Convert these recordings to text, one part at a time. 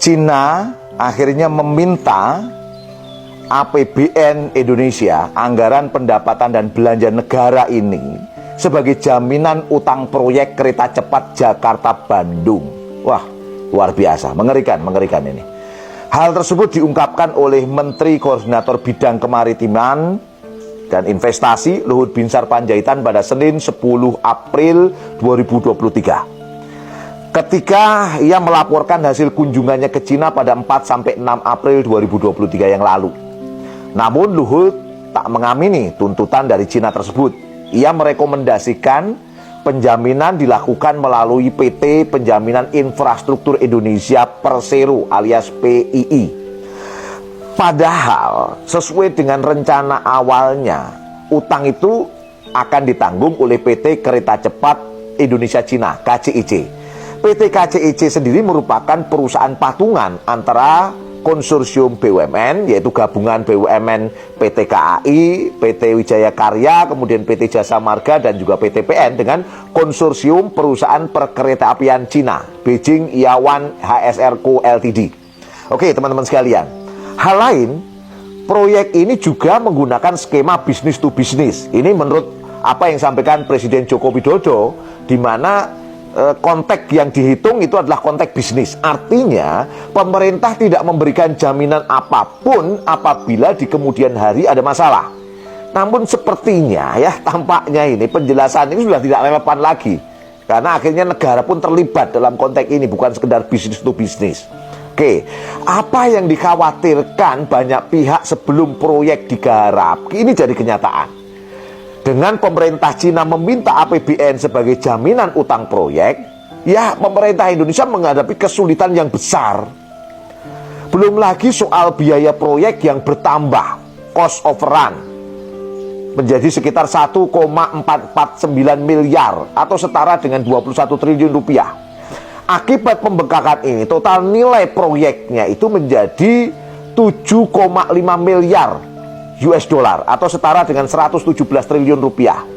Cina akhirnya meminta APBN Indonesia, anggaran pendapatan dan belanja negara ini, sebagai jaminan utang proyek kereta cepat Jakarta-Bandung. Wah, luar biasa, mengerikan ini. Hal tersebut diungkapkan oleh Menteri Koordinator Bidang Kemaritiman dan Investasi Luhut Binsar Panjaitan pada Senin 10 April 2023. Ketika ia melaporkan hasil kunjungannya ke Cina pada 4-6 April 2023 yang lalu. Namun Luhut tak mengamini tuntutan dari Cina tersebut. Ia merekomendasikan penjaminan dilakukan melalui PT Penjaminan Infrastruktur Indonesia Persero alias PII. Padahal sesuai dengan rencana awalnya, utang itu akan ditanggung oleh PT Kereta Cepat Indonesia Cina (KCIC). PT KCIC sendiri merupakan perusahaan patungan antara konsorsium BUMN, yaitu gabungan BUMN PT KAI, PT Wijaya Karya, kemudian PT Jasa Marga dan juga PT PN dengan konsorsium perusahaan perkeretaapian Cina, Beijing Yawan HSR Co Ltd. Oke teman-teman sekalian, hal lain, proyek ini juga menggunakan skema bisnis to bisnis. Ini menurut apa yang disampaikan Presiden Joko Widodo, di mana konteks yang dihitung itu adalah konteks bisnis. Artinya pemerintah tidak memberikan jaminan apapun apabila di kemudian hari ada masalah. Namun sepertinya ya, tampaknya ini penjelasan ini sudah tidak relevan lagi, karena akhirnya negara pun terlibat dalam konteks ini, bukan sekedar bisnis to bisnis. Oke, apa yang dikhawatirkan banyak pihak sebelum proyek digarap ini jadi kenyataan. Dengan pemerintah Cina meminta APBN sebagai jaminan utang proyek, ya pemerintah Indonesia menghadapi kesulitan yang besar. Belum lagi soal biaya proyek yang bertambah, cost overrun, menjadi sekitar 1,449 miliar atau setara dengan 21 triliun rupiah. Akibat pembengkakan ini, total nilai proyeknya itu menjadi 7,5 miliar US dollar atau setara dengan 117 triliun rupiah.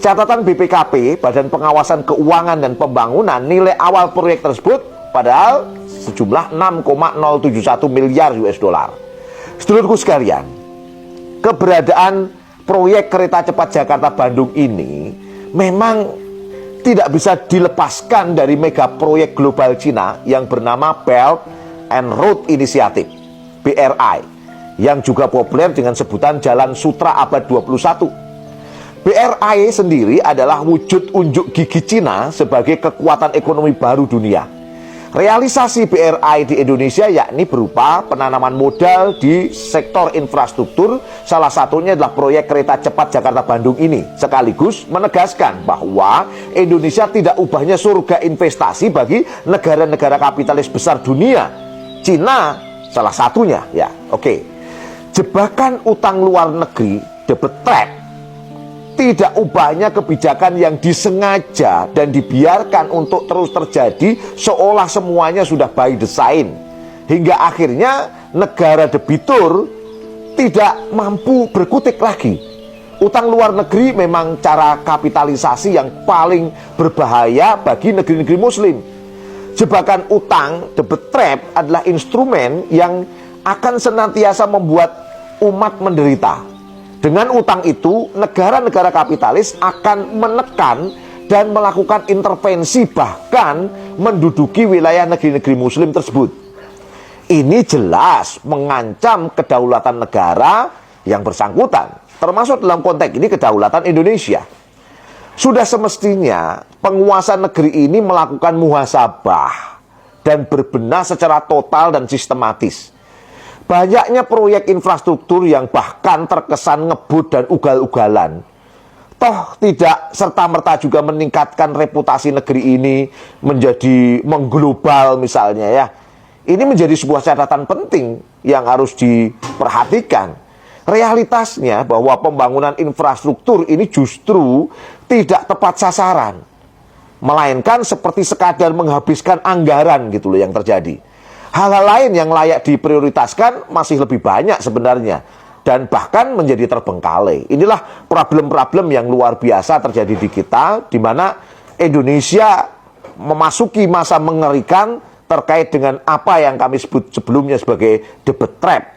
Catatan BPKP, Badan Pengawasan Keuangan dan Pembangunan, nilai awal proyek tersebut padahal sejumlah 6,071 miliar US dollar. Sedulurku sekalian, keberadaan proyek kereta cepat Jakarta-Bandung ini memang tidak bisa dilepaskan dari mega proyek global Cina yang bernama Belt and Road Initiative, BRI, yang juga populer dengan sebutan Jalan Sutra Abad 21. BRI sendiri adalah wujud unjuk gigi Cina sebagai kekuatan ekonomi baru dunia. Realisasi BRI di Indonesia yakni berupa penanaman modal di sektor infrastruktur, salah satunya adalah proyek kereta cepat Jakarta-Bandung ini, sekaligus menegaskan bahwa Indonesia tidak ubahnya surga investasi bagi negara-negara kapitalis besar dunia. Cina salah satunya ya. Oke. Jebakan utang luar negeri, debt trap, tidak ubahnya kebijakan yang disengaja dan dibiarkan untuk terus terjadi seolah semuanya sudah by design, hingga akhirnya negara debitur tidak mampu berkutik lagi. Utang luar negeri memang cara kapitalisasi yang paling berbahaya bagi negeri-negeri muslim. Jebakan utang, debt trap, adalah instrumen yang akan senantiasa membuat umat menderita. Dengan utang itu, negara-negara kapitalis akan menekan dan melakukan intervensi, bahkan menduduki wilayah negeri-negeri muslim tersebut. Ini jelas mengancam kedaulatan negara yang bersangkutan, termasuk dalam konteks ini kedaulatan Indonesia. Sudah semestinya penguasa negeri ini melakukan muhasabah dan berbenah secara total dan sistematis. Banyaknya proyek infrastruktur yang bahkan terkesan ngebut dan ugal-ugalan, toh tidak serta-merta juga meningkatkan reputasi negeri ini menjadi mengglobal misalnya ya. Ini menjadi sebuah catatan penting yang harus diperhatikan. Realitasnya bahwa pembangunan infrastruktur ini justru tidak tepat sasaran, melainkan seperti sekadar menghabiskan anggaran gitu loh yang terjadi. Hal-hal lain yang layak diprioritaskan masih lebih banyak sebenarnya, dan bahkan menjadi terbengkalai. Inilah problem-problem yang luar biasa terjadi di kita, di mana Indonesia memasuki masa mengerikan terkait dengan apa yang kami sebut sebelumnya sebagai debt trap.